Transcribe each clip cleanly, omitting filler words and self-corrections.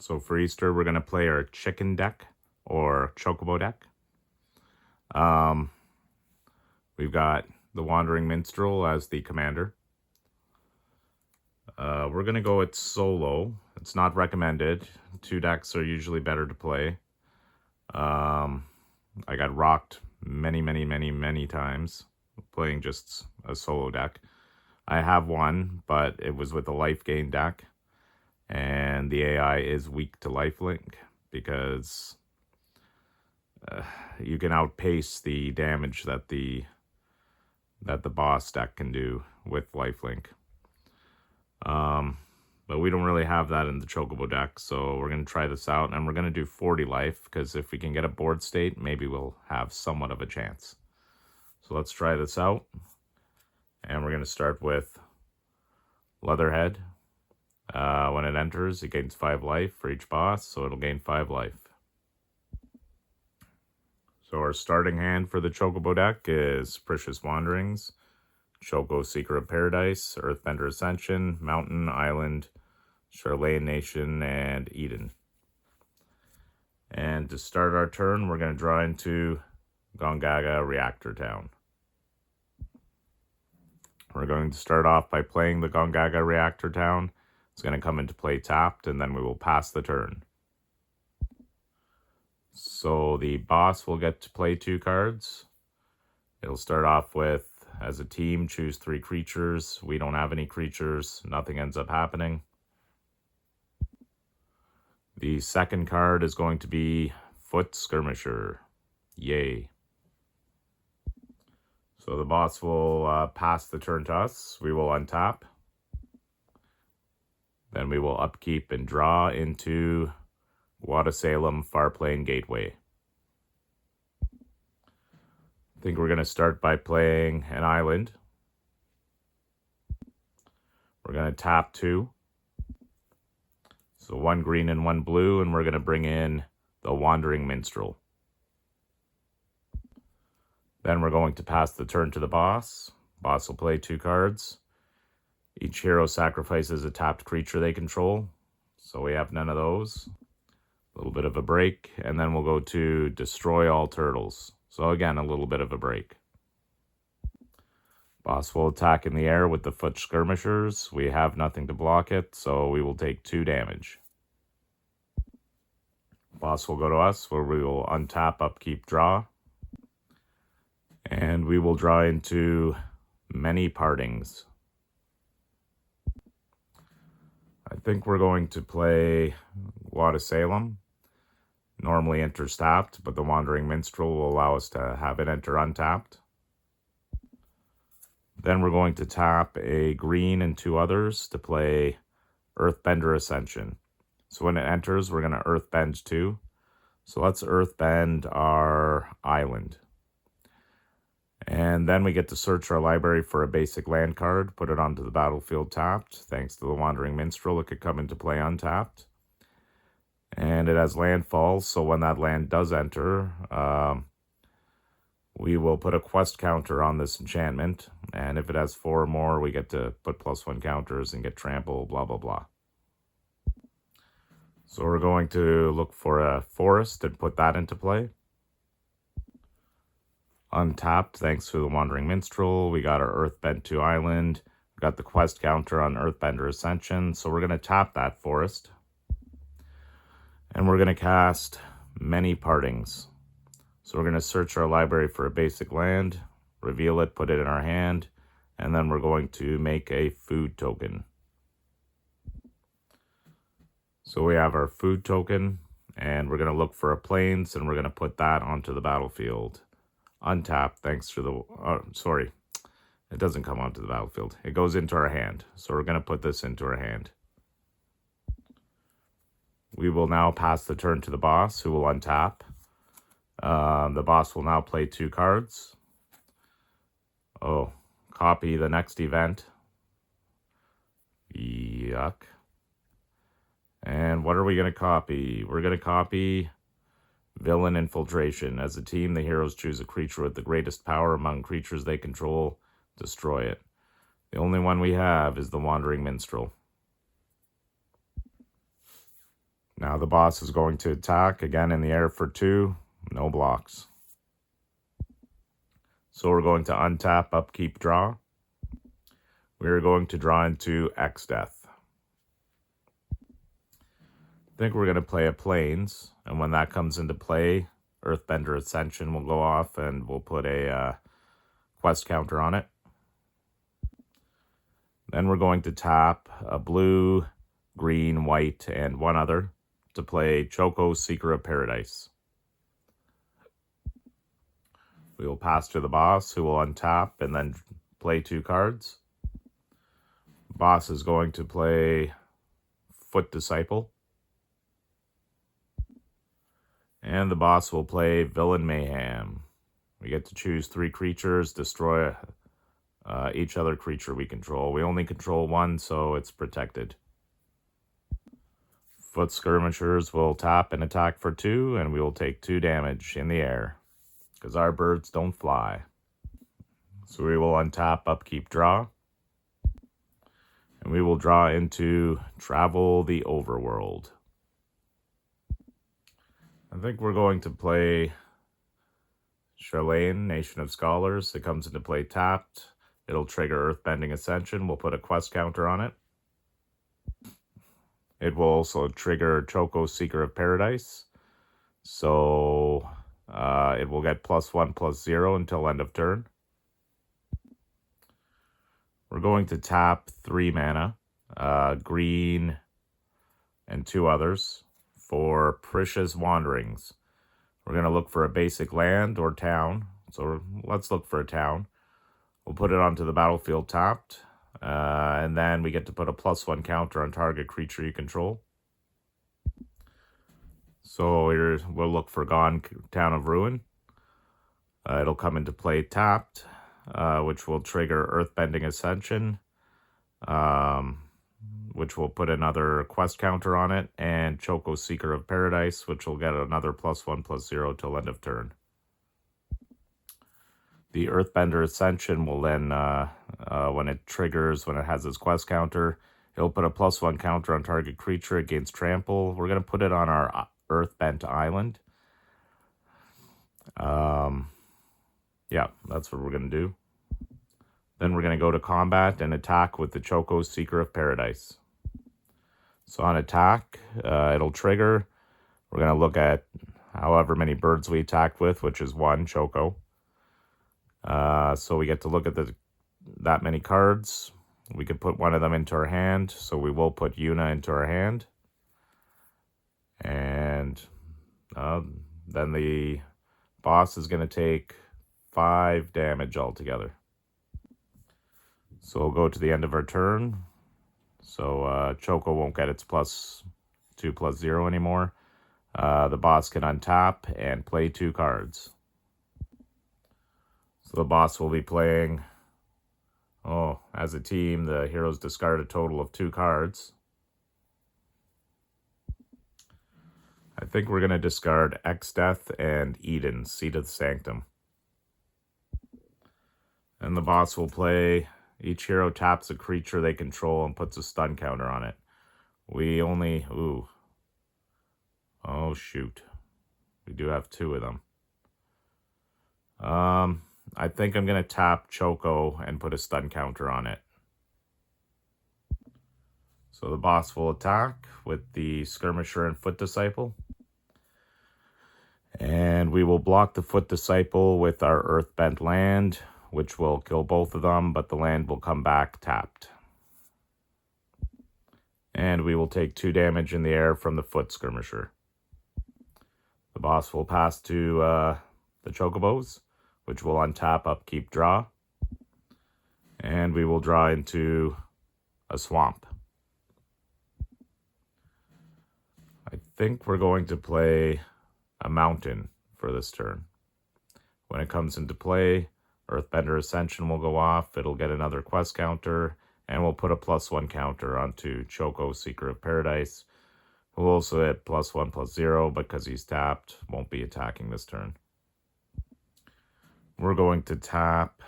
So for Easter, we're going to play our chicken deck or Chocobo deck. We've got the Wandering Minstrel as the commander. We're going to go with solo. It's not recommended. 2 decks are usually better to play. I got rocked many times playing just a solo deck. I have one, but it was with a life gain deck. And the AI is weak to lifelink because you can outpace the damage that the boss deck can do with lifelink. But we don't really have that in the Chocobo deck, so we're going to try this out, and we're going to do 40 life, because if we can get a board state, maybe we'll have somewhat of a chance. So let's try this out, and we're going to start with Leatherhead. When it enters, it gains 5 life for each boss, so it'll gain 5 life. So our starting hand for the Chocobo deck is Precious Wanderings, Choco Seeker of Paradise, Earthbender Ascension, Mountain, Island, Charlayan Nation, and Eden. And to start our turn, we're going to draw into Gongaga Reactor Town. We're going to start off by playing the Gongaga Reactor Town. It's going to come into play tapped, and then we will pass the turn. So the boss will get to play 2 cards. It'll start off with, as a team, choose 3 creatures. We don't have any creatures. Nothing ends up happening. The second card is going to be Foot Skirmisher. Yay. So the boss will pass the turn to us. We will untap. Then we will upkeep and draw into Guadasalem Farplane Gateway. I think we're going to start by playing an island. We're going to tap 2. So 1 green and 1 blue, and we're going to bring in the Wandering Minstrel. Then we're going to pass the turn to the boss. Boss will play 2 cards. Each hero sacrifices a tapped creature they control. So we have none of those. A little bit of a break, and then we'll go to Destroy All Turtles. So again, a little bit of a break. Boss will attack in the air with the Foot Skirmishers. We have nothing to block it, so we will take 2 damage. Boss will go to us, where we will untap, upkeep, draw. And we will draw into Many Partings. I think we're going to play Guadasalem. Normally enters tapped, but the Wandering Minstrel will allow us to have it enter untapped. Then we're going to tap a green and 2 others to play Earthbender Ascension. So when it enters, we're going to Earthbend 2. So let's Earthbend our island. And then we get to search our library for a basic land card, put it onto the battlefield tapped. Thanks to the Wandering Minstrel, it could come into play untapped. And it has landfall, so when that land does enter, we will put a quest counter on this enchantment. And if it has 4 or more, we get to put +1 counters and get trample, blah, blah, blah. So we're going to look for a forest and put that into play. Untapped, thanks to the Wandering Minstrel. We got our Earthbend 2 island. We got the quest counter on Earthbender Ascension. So we're going to tap that forest. And we're going to cast Many Partings. So we're going to search our library for a basic land, reveal it, put it in our hand, and then we're going to make a food token. So we have our food token, and we're going to look for a plains, and we're going to put that onto the battlefield. Untapped, thanks to the... it doesn't come onto the battlefield. It goes into our hand. So we're going to put this into our hand. We will now pass the turn to the boss, who will untap. The boss will now play 2 cards. Oh, copy the next event. Yuck. And what are we going to copy? We're going to copy Villain Infiltration. As a team, the heroes choose a creature with the greatest power among creatures they control. Destroy it. The only one we have is the Wandering Minstrel. Now the boss is going to attack again in the air for 2, no blocks. So we're going to untap, upkeep, draw. We're going to draw into X Death. I think we're going to play a Plains, and when that comes into play, Earthbender Ascension will go off, and we'll put a quest counter on it. Then we're going to tap a blue, green, white, and one other to play Chocobo, Seeker of Paradise. We will pass to the boss, who will untap and then play 2 cards. Boss is going to play Foot Disciple. And the boss will play Villain Mayhem. We get to choose 3 creatures, destroy each other creature we control. We only control 1, so it's protected. Foot Skirmishers will tap and attack for 2, and we will take 2 damage in the air, because our birds don't fly. So we will untap, upkeep, draw. And we will draw into Travel the Overworld. I think we're going to play Charlene, Nation of Scholars. It comes into play tapped. It'll trigger Earthbending Ascension. We'll put a quest counter on it. It will also trigger Chocobo, Seeker of Paradise. So it will get +1/+0 until end of turn. We're going to tap 3 mana, green, and 2 others for Precious Wanderings. We're going to look for a basic land or town. So let's look for a town. We'll put it onto the battlefield tapped. And then we get to put a +1 counter on target creature you control. So we'll look for Gone Town of Ruin. It'll come into play tapped, which will trigger Earthbending Ascension, which will put another quest counter on it, and Chocobo, Seeker of Paradise, which will get another +1/+0 till end of turn. The Earthbender Ascension will then, when it triggers, when it has its quest counter, it'll put a +1 counter on target creature against trample. We're going to put it on our Earthbent Island. Yeah, that's what we're going to do. Then we're going to go to combat and attack with the Chocobo, Seeker of Paradise. So on attack, it'll trigger. We're going to look at however many birds we attacked with, which is 1 Chocobo. So we get to look at that many cards. We could put one of them into our hand, so we will put Yuna into our hand. And then the boss is going to take 5 damage altogether. So we'll go to the end of our turn. So Choco won't get its +2/+0 anymore. The boss can untap and play 2 cards. So the boss will be playing, as a team, the heroes discard a total of 2 cards. I think we're going to discard X Death and Eden, Seat of the Sanctum. And the boss will play, each hero taps a creature they control and puts a stun counter on it. We only, oh shoot. We do have 2 of them. I think I'm going to tap Choco and put a stun counter on it. So the boss will attack with the Skirmisher and Foot Disciple. And we will block the Foot Disciple with our Earthbent land, which will kill both of them, but the land will come back tapped. And we will take 2 damage in the air from the Foot Skirmisher. The boss will pass to the Chocobos, which will untap, upkeep, draw. And we will draw into a swamp. I think we're going to play a mountain for this turn. When it comes into play, Earthbender Ascension will go off. It'll get another quest counter, and we'll put a +1 counter onto Chocobo, Seeker of Paradise. We'll also hit +1/+0 because he's tapped. Won't be attacking this turn. We're going to tap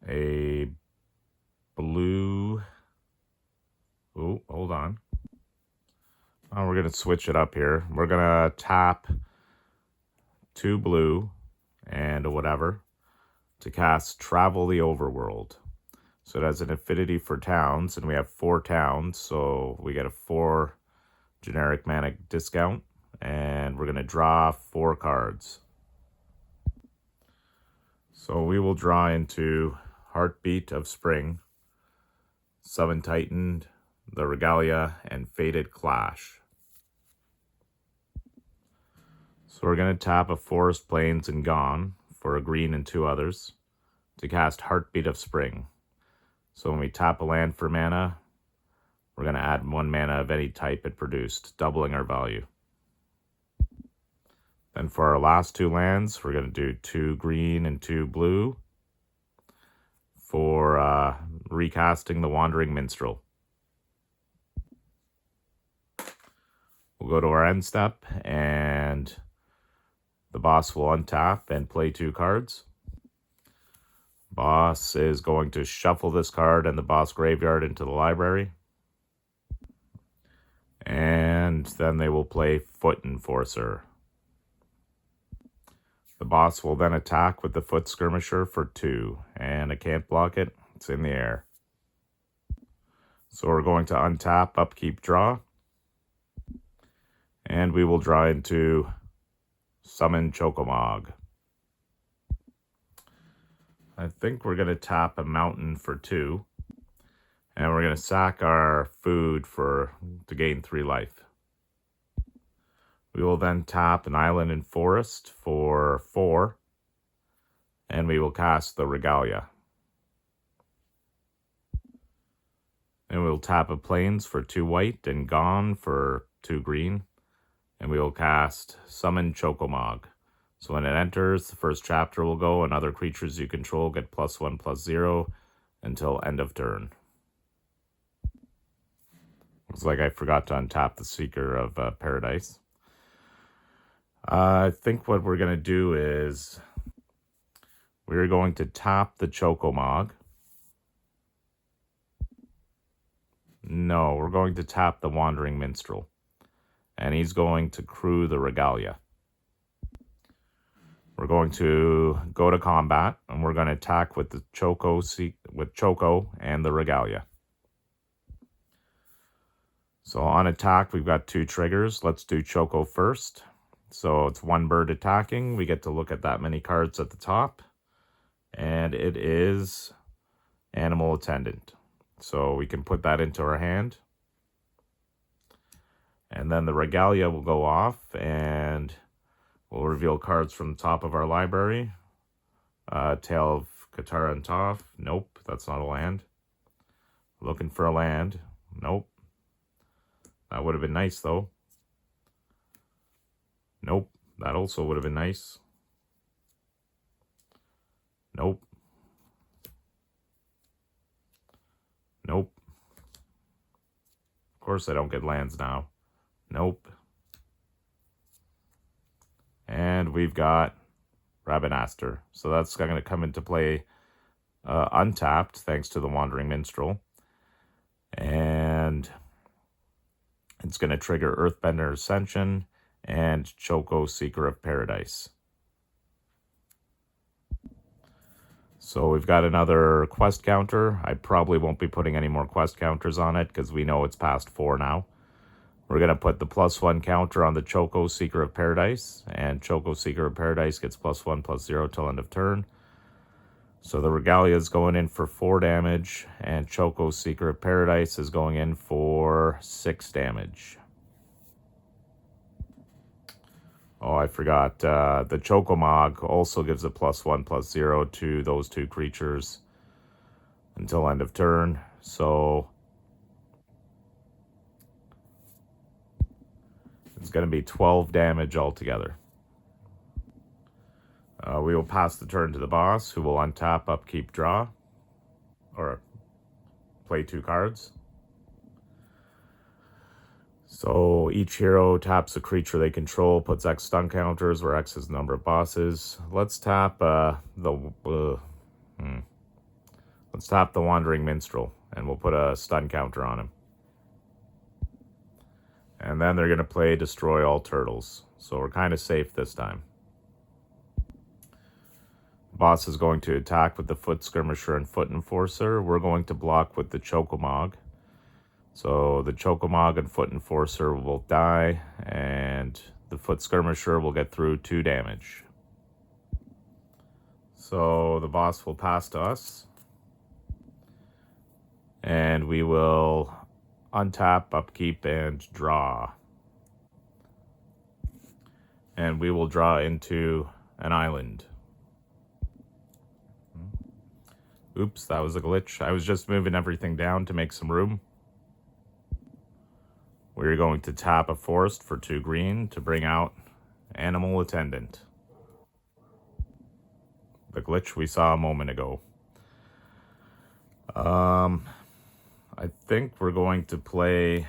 a blue. Oh, hold on. we're going to switch it up here. We're going to tap 2 blue and whatever to cast Travel the Overworld. So it has an affinity for towns, and we have 4 towns, so we get a 4 generic mana discount, and we're going to draw 4 cards. So we will draw into Heartbeat of Spring, Summon Titan, the Regalia, and Fated Clash. So we're going to tap a Forest, Plains, and Gone for a green and 2 others to cast Heartbeat of Spring. So when we tap a land for mana, we're going to add 1 mana of any type it produced, doubling our value. Then for our last 2 lands, we're going to do 2 green and 2 blue for recasting the Wandering Minstrel. We'll go to our end step, and the boss will untap and play 2 cards. Boss is going to shuffle this card and the boss graveyard into the library. And then they will play Foot Enforcer. The boss will then attack with the Foot Skirmisher for 2. And I can't block it. It's in the air. So we're going to untap, upkeep, draw. And we will draw into Summon Chocobo. I think we're going to tap a mountain for 2. And we're going to sack our food to gain 3 life. We will then tap an island and forest for 4. And we will cast the Regalia. And we'll tap a plains for 2 white and Gone for 2 green. And we will cast Summon Chocobo. So when it enters, the first chapter will go, and other creatures you control get +1/+0 until end of turn. Looks like I forgot to untap the Seeker of Paradise. I think what we're going to do is we're going to tap the Chocobo. No, we're going to tap the Wandering Minstrel. And he's going to crew the Regalia. We're going to go to combat, and we're going to attack with the Choco and the Regalia. So on attack, we've got 2 triggers. Let's do Choco first. So it's 1 bird attacking. We get to look at that many cards at the top. And it is Animal Attendant. So we can put that into our hand. And then the Regalia will go off, and we'll reveal cards from the top of our library. Tale of Katara and Toph. Nope, that's not a land. Looking for a land. Nope. That would have been nice, though. Nope, that also would have been nice. Nope. Nope. Of course I don't get lands now. Nope. And we've got Rabinaster. So that's going to come into play untapped, thanks to the Wandering Minstrel. And it's going to trigger Earthbender Ascension and Choco Seeker of Paradise. So we've got another quest counter. I probably won't be putting any more quest counters on it because we know it's past 4 now. We're going to put the +1 counter on the Choco Seeker of Paradise, and Choco Seeker of Paradise gets +1/+0 till end of turn. So the Regalia is going in for 4 damage, and Choco Seeker of Paradise is going in for 6 damage. Oh, I forgot. The Chocobo also gives a +1/+0 to those 2 creatures until end of turn. So it's going to be 12 damage altogether. We will pass the turn to the boss, who will untap, upkeep, draw, or play 2 cards. So each hero taps a creature they control, puts X stun counters, where X is the number of bosses. Let's tap let's tap the Wandering Minstrel, and we'll put a stun counter on him. And then they're going to play Destroy All Turtles. So we're kind of safe this time. Boss is going to attack with the Foot Skirmisher and Foot Enforcer. We're going to block with the Chocomog. So the Chocomog and Foot Enforcer will die, and the Foot Skirmisher will get through 2 damage. So the boss will pass to us. And we will untap, upkeep, and draw. And we will draw into an island. Oops, that was a glitch. I was just moving everything down to make some room. We're going to tap a forest for 2 green to bring out Animal Attendant. The glitch we saw a moment ago. I think we're going to play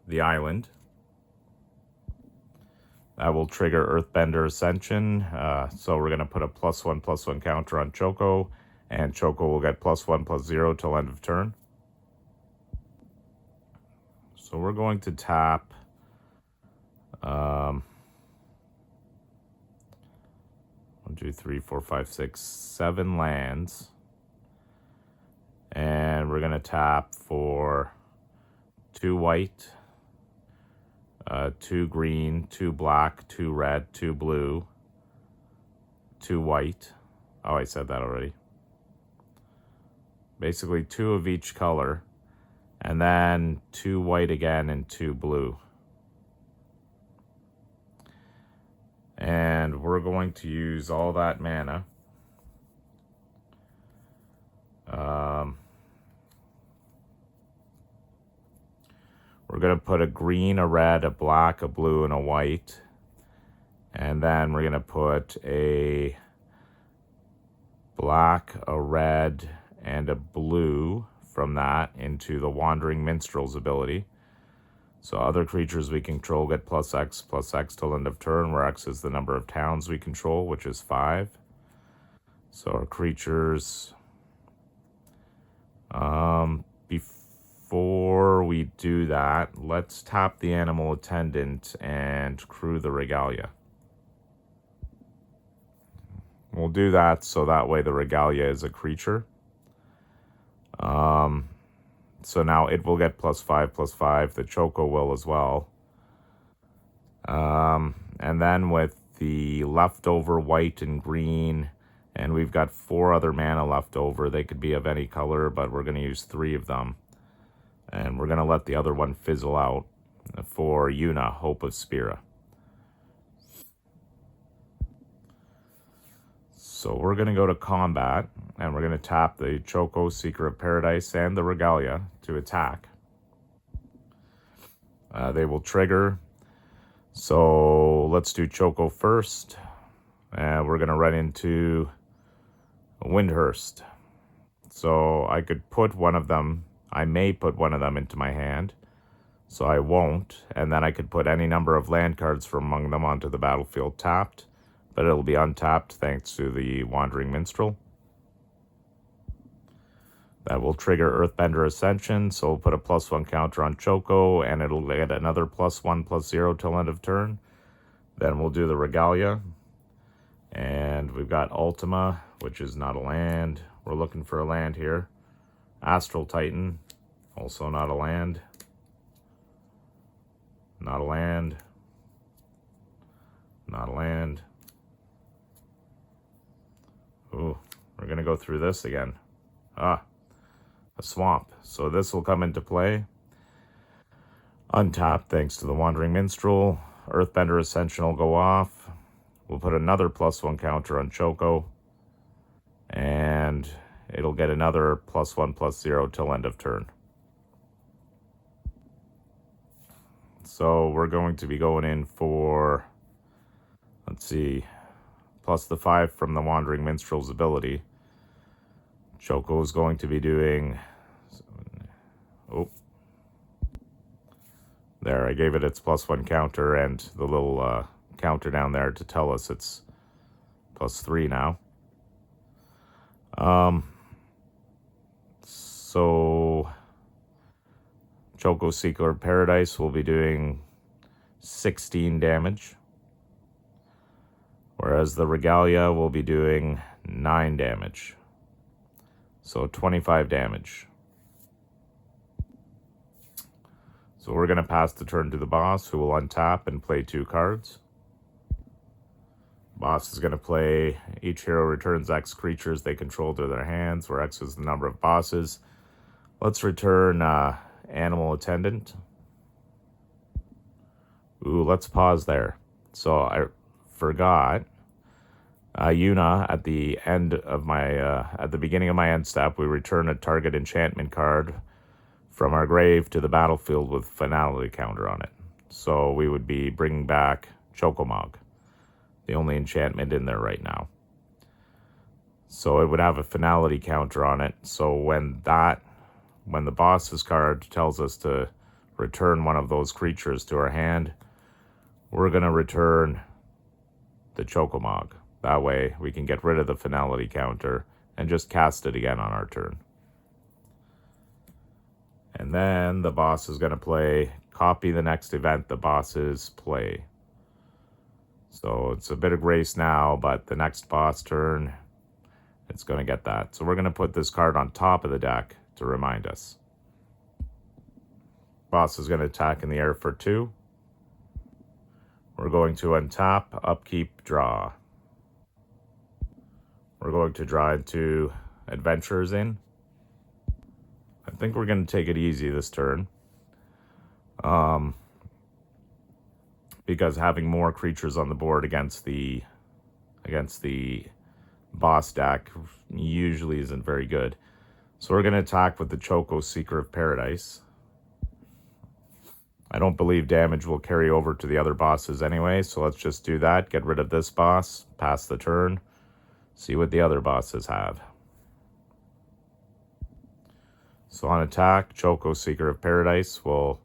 the island. That will trigger Earthbender Ascension. So we're going to put a +1/+1 counter on Choco. And Choco will get +1/+0 till end of turn. So we're going to tap 1, 2, 3, 4, 5, 6, 7 lands. And we're going to tap for 2 white, 2 green, 2 black, 2 red, 2 blue, 2 white. Oh, I said that already. Basically 2 of each color. And then 2 white again and 2 blue. And we're going to use all that mana. We're going to put a green, a red, a black, a blue, and a white. And then we're going to put a black, a red, and a blue from that into the Wandering Minstrel's ability. So other creatures we control get +X till end of turn, where X is the number of towns we control, which is 5. So our creatures... Before we do that, let's tap the Animal Attendant and crew the Regalia. We'll do that so that way the Regalia is a creature. So now it will get +5/+5. The Choco will as well. And then with the leftover white and green, and we've got 4 other mana left over. They could be of any color, but we're going to use 3 of them. And we're going to let the other one fizzle out for Yuna, Hope of Spira. So we're going to go to combat, and we're going to tap the Choco, Seeker of Paradise, and the Regalia to attack. They will trigger. So let's do Choco first. And we're going to run into Windhurst. So I could put one of them, I may put one of them into my hand. So I won't. And then I could put any number of land cards from among them onto the battlefield tapped. But it'll be untapped thanks to the Wandering Minstrel. That will trigger Earthbender Ascension, so we'll put a +1 counter on Choco, and it'll get another +1/+0 till end of turn. Then we'll do the Regalia. And we've got Ultima, which is not a land. We're looking for a land here. Astral Titan, also not a land. Not a land. Not a land. Ooh, we're going to go through this again. A swamp. So this will come into play. Untapped thanks to the Wandering Minstrel. Earthbender Ascension will go off. We'll put another +1 counter on Choco. And it'll get another +1/+0 till end of turn. So we're going to be going in for, let's see, +5 from the Wandering Minstrel's ability. Choco is going to be doing... Oh. There, I gave it its +1 counter and the little counter down there to tell us it's +3 now. So Choco Seeker of Paradise will be doing 16 damage. Whereas the Regalia will be doing 9 damage. So 25 damage. So we're going to pass the turn to the boss, who will untap and play 2 cards. Boss is going to play, each hero returns X creatures they control to their hands, where X is the number of bosses. Let's return Animal Attendant. Ooh, let's pause there. So I forgot. Yuna, at the end of my, at the beginning of my end step, we return a target enchantment card from our grave to the battlefield with finality counter on it. So we would be bringing back Chocobo, the only enchantment in there right now. So it would have a finality counter on it. So when the boss's card tells us to return one of those creatures to our hand, we're going to return the Chocobo. That way we can get rid of the finality counter and just cast it again on our turn. And then the boss is going to play, copy the next event the bosses play. So it's a bit of grace now, but the next boss turn, it's going to get that. So we're going to put this card on top of the deck to remind us. Boss is going to attack in the air for 2. We're going to untap, upkeep, draw. We're going to draw into Adventurers Inn. I think we're going to take it easy this turn. Because having more creatures on the board against the boss deck usually isn't very good. So we're going to attack with the Choco Seeker of Paradise. I don't believe damage will carry over to the other bosses anyway, so let's just do that. Get rid of this boss, pass the turn, see what the other bosses have. So on attack, Choco Seeker of Paradise will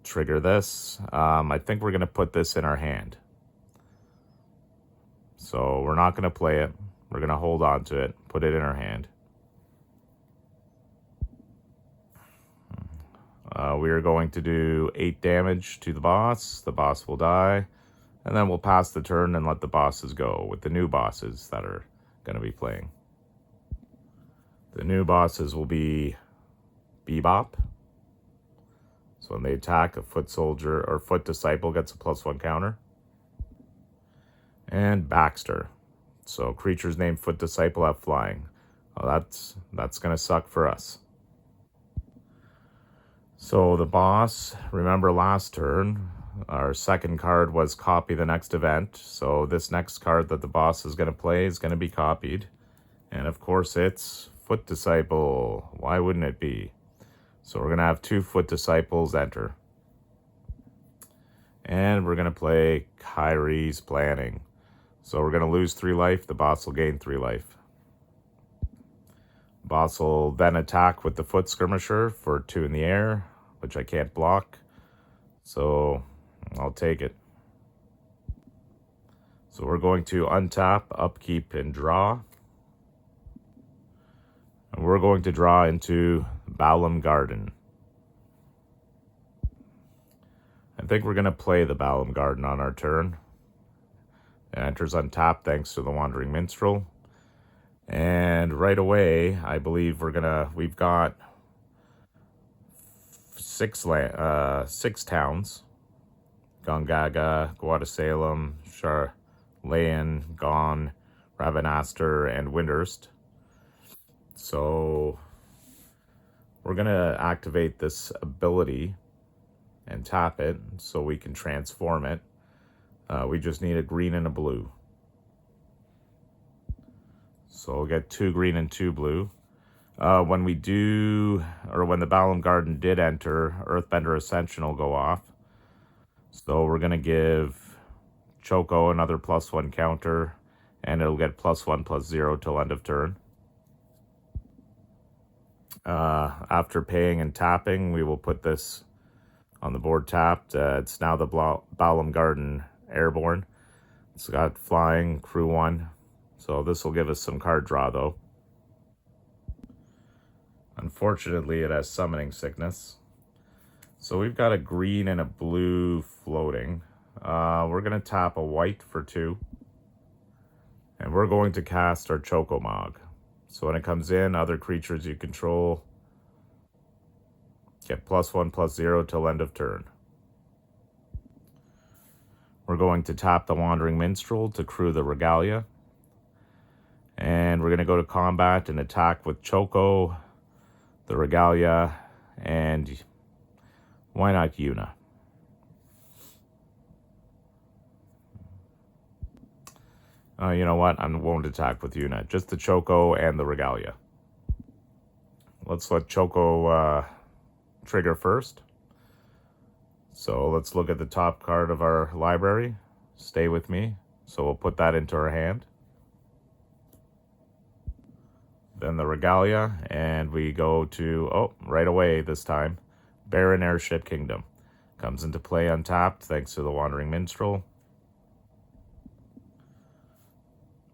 trigger this. I think we're going to put this in our hand. So we're not going to play it. We're going to hold on to it, put it in our hand. We are going to do 8 damage to the boss. The boss will die. And then we'll pass the turn and let the bosses go with the new bosses that are going to be playing. The new bosses will be Bebop. So when they attack, a foot soldier or foot disciple gets a +1 counter. And Baxter. So creatures named Foot Disciple have flying. Well, that's going to suck for us. So the boss, remember last turn, our second card was copy the next event. So this next card that the boss is going to play is going to be copied. And of course it's Foot Disciple. Why wouldn't it be? So we're going to have 2 Foot Disciples enter. And we're going to play Kyrie's Planning. So we're going to lose 3 life. The boss will gain 3 life. Boss will then attack with the Foot Skirmisher for 2 in the air, which I can't block. So I'll take it. So we're going to untap, upkeep, and draw. And we're going to draw into Balam Garden. I think we're going to play the Balam Garden on our turn. It enters untapped thanks to the Wandering Minstrel. And right away, I believe we've got 6 towns. Gongaga, Guadasalem, Charlayan, Gon, Ravenaster, and Windhurst. So we're going to activate this ability and tap it so we can transform it. We just need a green and a blue. So we'll get 2 green and 2 blue. When the Balam Garden did enter, Earthbender Ascension will go off. So we're going to give Choco another +1 counter, and it'll get +1/+0 till end of turn. After paying and tapping, we will put this on the board tapped. It's now the Balam Garden Airborne. It's got flying, crew 1. So this will give us some card draw, though. Unfortunately, it has summoning sickness. So we've got a green and a blue floating. We're going to tap a white for 2. And we're going to cast our Chocobo. So when it comes in, other creatures you control get +1/+0 till end of turn. We're going to tap the Wandering Minstrel to crew the Regalia. And we're going to go to combat and attack with Choco, the Regalia, and why not Yuna? You know what? I won't attack with Yuna. Just the Choco and the Regalia. Let's let Choco trigger first. So let's look at the top card of our library. Stay with me. So we'll put that into our hand. Then the Regalia, and we go to, right away this time, Barren Airship Kingdom. Comes into play untapped thanks to the Wandering Minstrel.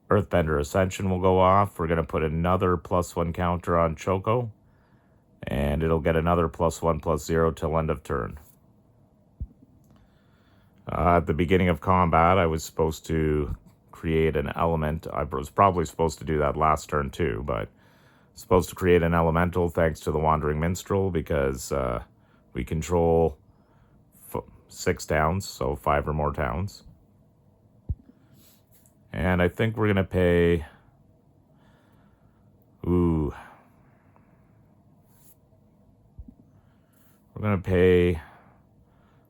Earthbender Ascension will go off. We're going to put another +1 counter on Choco, and it'll get another +1/+0 till end of turn. At the beginning of combat, I was supposed to create an element. I was probably supposed to do that last turn too, but supposed to create an elemental thanks to the Wandering Minstrel because we control 6 towns, so 5 or more towns. And I think we're going to pay... We're going to pay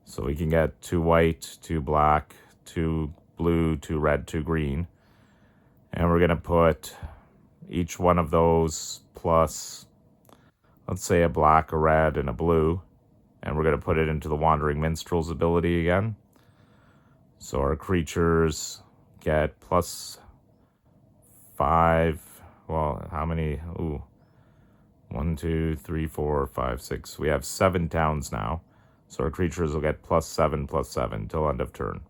so we can get 2 white, 2 black, 2 blue, 2 red, 2 green. And we're going to put each one of those plus, let's say, a black, a red, and a blue. And we're going to put it into the Wandering Minstrel's ability again. So our creatures get +5. Well, how many? 1, 2, 3, 4, 5, 6. We have 7 towns now. So our creatures will get +7/+7 till end of turn.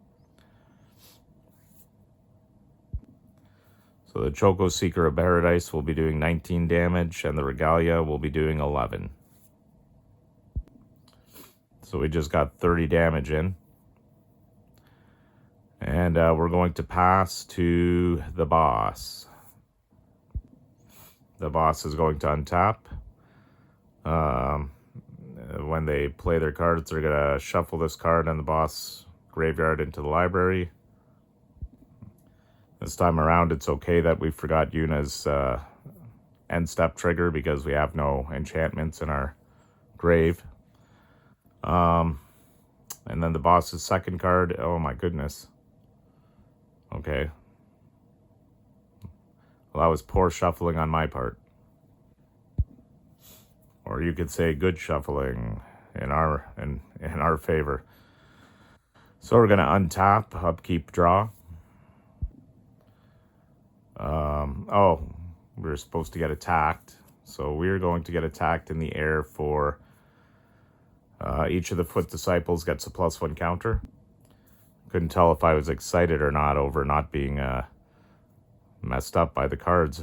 So the Choco Seeker of Paradise will be doing 19 damage, and the Regalia will be doing 11. So we just got 30 damage in. And we're going to pass to the boss. The boss is going to untap. When they play their cards, they're going to shuffle this card and the boss graveyard into the library. This time around, it's okay that we forgot Yuna's end step trigger because we have no enchantments in our grave. And then the boss's second card, oh my goodness. Okay. Well, that was poor shuffling on my part. Or you could say good shuffling in our favor. So we're going to untap, upkeep, draw. We're supposed to get attacked. So we're going to get attacked in the air for each of the Foot Disciples gets a +1 counter. Couldn't tell if I was excited or not over not being messed up by the cards.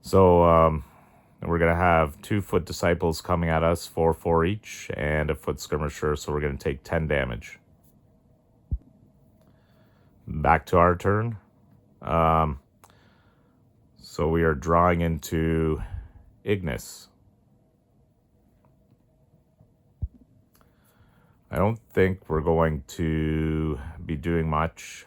So we're going to have 2 Foot Disciples coming at us, 4/4 each, and a Foot Skirmisher, so we're going to take 10 damage. Back to our turn. So we are drawing into Ignis. I don't think we're going to be doing much.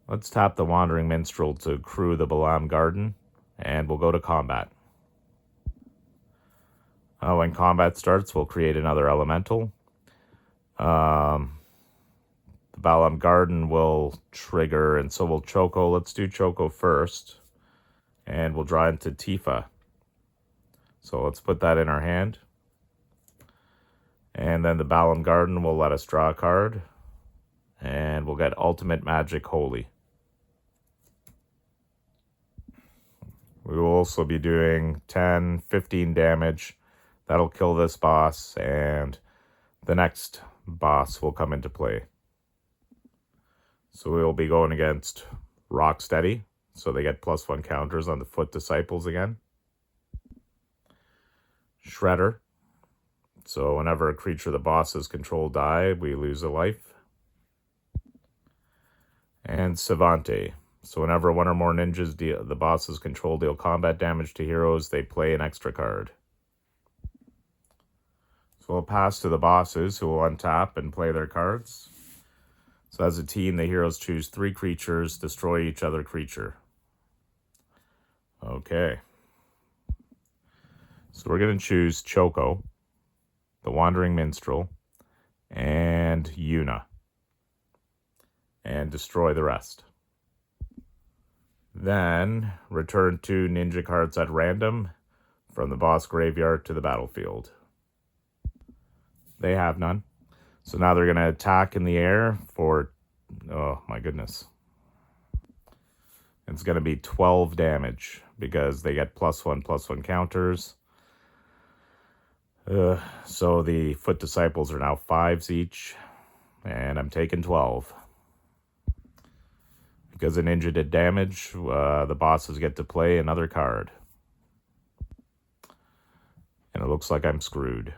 Let's tap the Wandering Minstrel to crew the Balam Garden, and we'll go to combat. When combat starts, we'll create another elemental. The Balam Garden will trigger, and so will Choco. Let's do Choco first, and we'll draw into Tifa. So let's put that in our hand. And then the Balam Garden will let us draw a card, and we'll get Ultimate Magic Holy. We will also be doing 10, 15 damage. That'll kill this boss, and the next boss will come into play. So we'll be going against Rocksteady, so they get +1 counters on the Foot Disciples again. Shredder. So whenever a creature the bosses control die, we lose a life. And Savante. So whenever one or more ninjas the bosses control deal combat damage to heroes, they play an extra card. So we'll pass to the bosses, who will untap and play their cards. So as a team, the heroes choose 3 creatures, destroy each other creature. Okay. So we're going to choose Choco, the Wandering Minstrel, and Yuna, and destroy the rest. Then return 2 ninja cards at random from the boss graveyard to the battlefield. They have none. So now they're going to attack in the air for, oh my goodness. It's going to be 12 damage because they get +1/+1 counters. So the Foot Disciples are now 5s each, and I'm taking 12. Because a ninja did damage, the bosses get to play another card. And it looks like I'm screwed.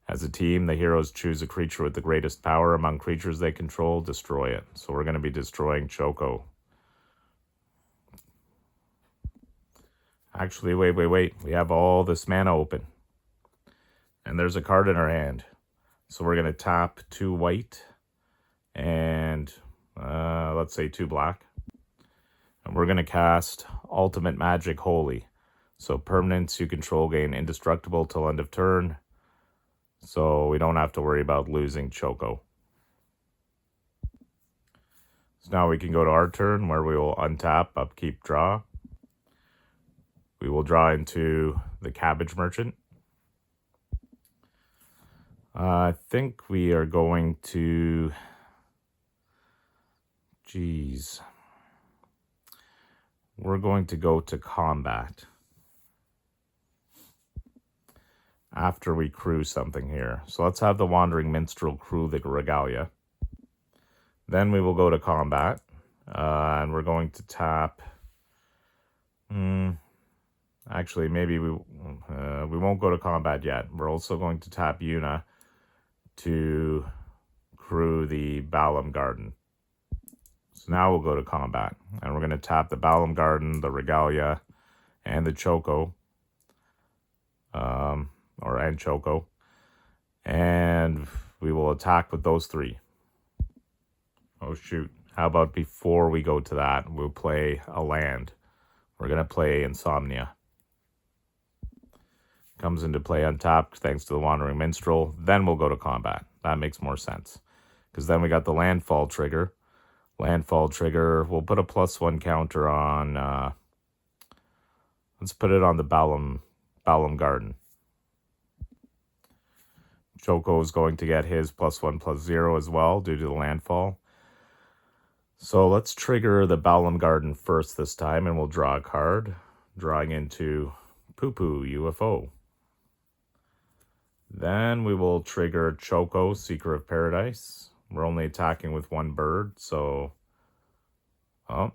As a team, the heroes choose a creature with the greatest power among creatures they control, destroy it. So we're going to be destroying Choco. Actually, wait. We have all this mana open. And there's a card in our hand. So we're going to tap 2 white and let's say 2 black. And we're going to cast Ultimate Magic Holy. So permanents you control gain indestructible till end of turn. So we don't have to worry about losing Choco. So now we can go to our turn where we will untap, upkeep, draw. We will draw into the Cabbage Merchant. I think we are going to... We're going to go to combat after we crew something here. So let's have the Wandering Minstrel crew the Regalia. Then we will go to combat. And we're going to tap... Actually, maybe we won't go to combat yet. We're also going to tap Yuna to crew the Balam Garden. So now we'll go to combat. And we're going to tap the Balam Garden, the Regalia, and the Choco. And Choco. And we will attack with those 3. Oh, shoot. How about before we go to that, we'll play a land. We're going to play Insomnia. Comes into play untapped thanks to the Wandering Minstrel. Then we'll go to combat. That makes more sense. Because then we got the Landfall trigger. Landfall trigger, we'll put a +1 counter on... let's put it on the Balam Garden. Choco is going to get his +1/+0 as well due to the landfall. So let's trigger the Balam Garden first this time, and we'll draw a card. Drawing into Poo Poo UFO. Then we will trigger Choco, Seeker of Paradise. We're only attacking with 1 bird, so... Oh.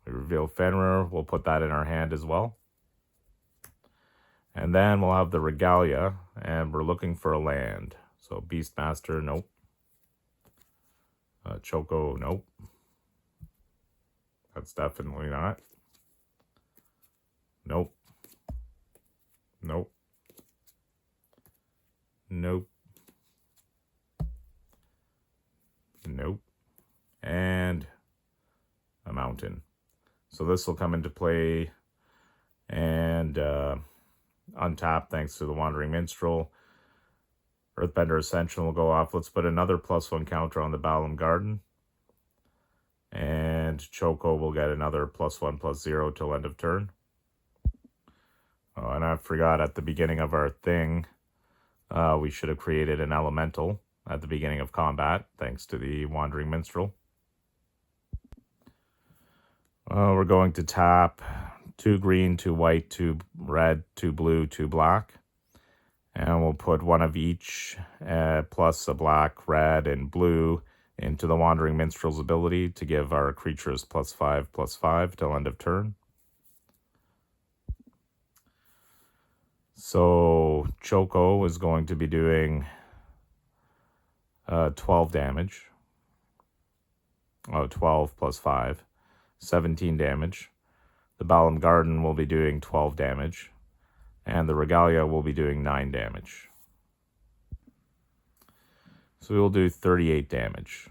We reveal Fenrir. We'll put that in our hand as well. And then we'll have the Regalia, and we're looking for a land. So Beastmaster, nope. Choco, nope. That's definitely not. Nope. Nope. Nope. Nope. And a mountain. So this will come into play and untap thanks to the Wandering Minstrel. Earthbender Ascension will go off. Let's put another +1 counter on the Balam Garden. And Choco will get another +1/+0 till end of turn. Oh, and I forgot at the beginning of our thing, we should have created an elemental at the beginning of combat, thanks to the Wandering Minstrel. We're going to tap 2 green, 2 white, 2 red, 2 blue, 2 black. And we'll put 1 of each, plus a black, red, and blue into the Wandering Minstrel's ability to give our creatures +5/+5 till end of turn. So Choco is going to be doing 12 damage. Oh, 12 plus 5. 17 damage. The Balam Garden will be doing 12 damage. And the Regalia will be doing 9 damage. So we will do 38 damage,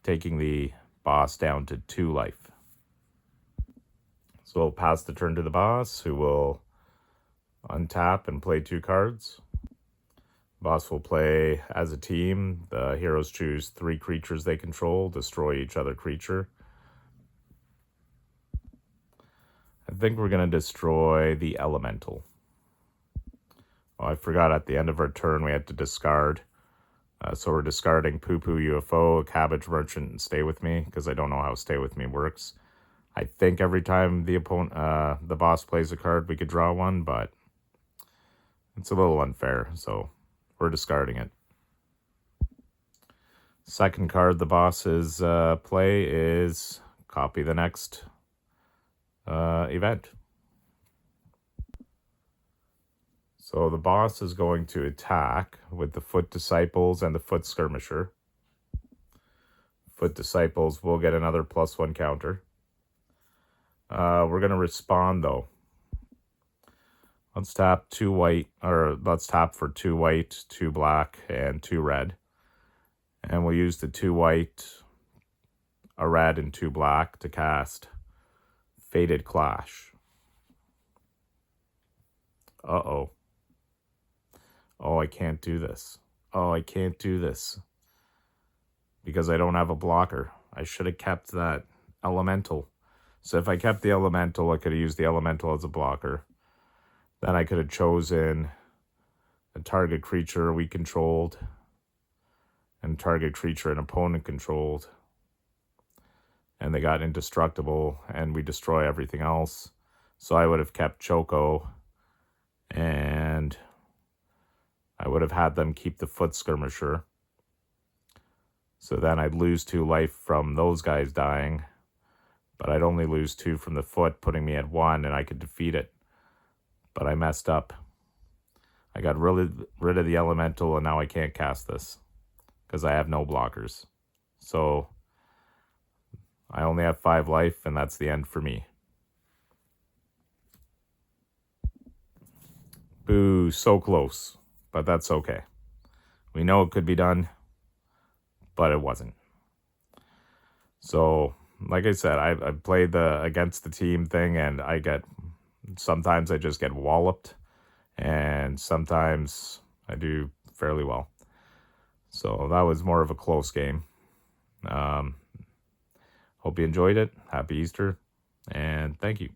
taking the boss down to 2 life. So we'll pass the turn to the boss, who will untap and play 2 cards. The boss will play as a team. The heroes choose 3 creatures they control, destroy each other creature. I think we're going to destroy the Elemental. Oh, I forgot at the end of our turn we had to discard. So we're discarding Poo Poo UFO, Cabbage Merchant, and Stay With Me, because I don't know how Stay With Me works. I think every time the boss plays a card, we could draw one, but it's a little unfair, so we're discarding it. Second card the bosses play is copy the next event. So the boss is going to attack with the Foot Disciples and the Foot Skirmisher. Foot Disciples will get another +1 counter. We're going to respond though. Let's tap 2 white, or let's tap for 2 white, 2 black, and 2 red. And we'll use the 2 white, a red, and 2 black to cast Fated Clash. Uh-oh. Oh, I can't do this. Oh, I can't do this. Because I don't have a blocker. I should have kept that Elemental. So if I kept the Elemental, I could have used the Elemental as a blocker. Then I could have chosen a target creature we controlled and target creature an opponent controlled. And they got indestructible and we destroy everything else. So I would have kept Choco and I would have had them keep the Foot Skirmisher. So then I'd lose 2 life from those guys dying. But I'd only lose 2 from the Foot, putting me at 1, and I could defeat it. But I messed up. I got rid of the Elemental, and now I can't cast this. Because I have no blockers. So I only have 5 life, and that's the end for me. Boo, so close. But that's okay. We know it could be done, but it wasn't. So, like I said, I played the against the team thing, and sometimes I just get walloped, and sometimes I do fairly well. So that was more of a close game. Hope you enjoyed it. Happy Easter, and thank you.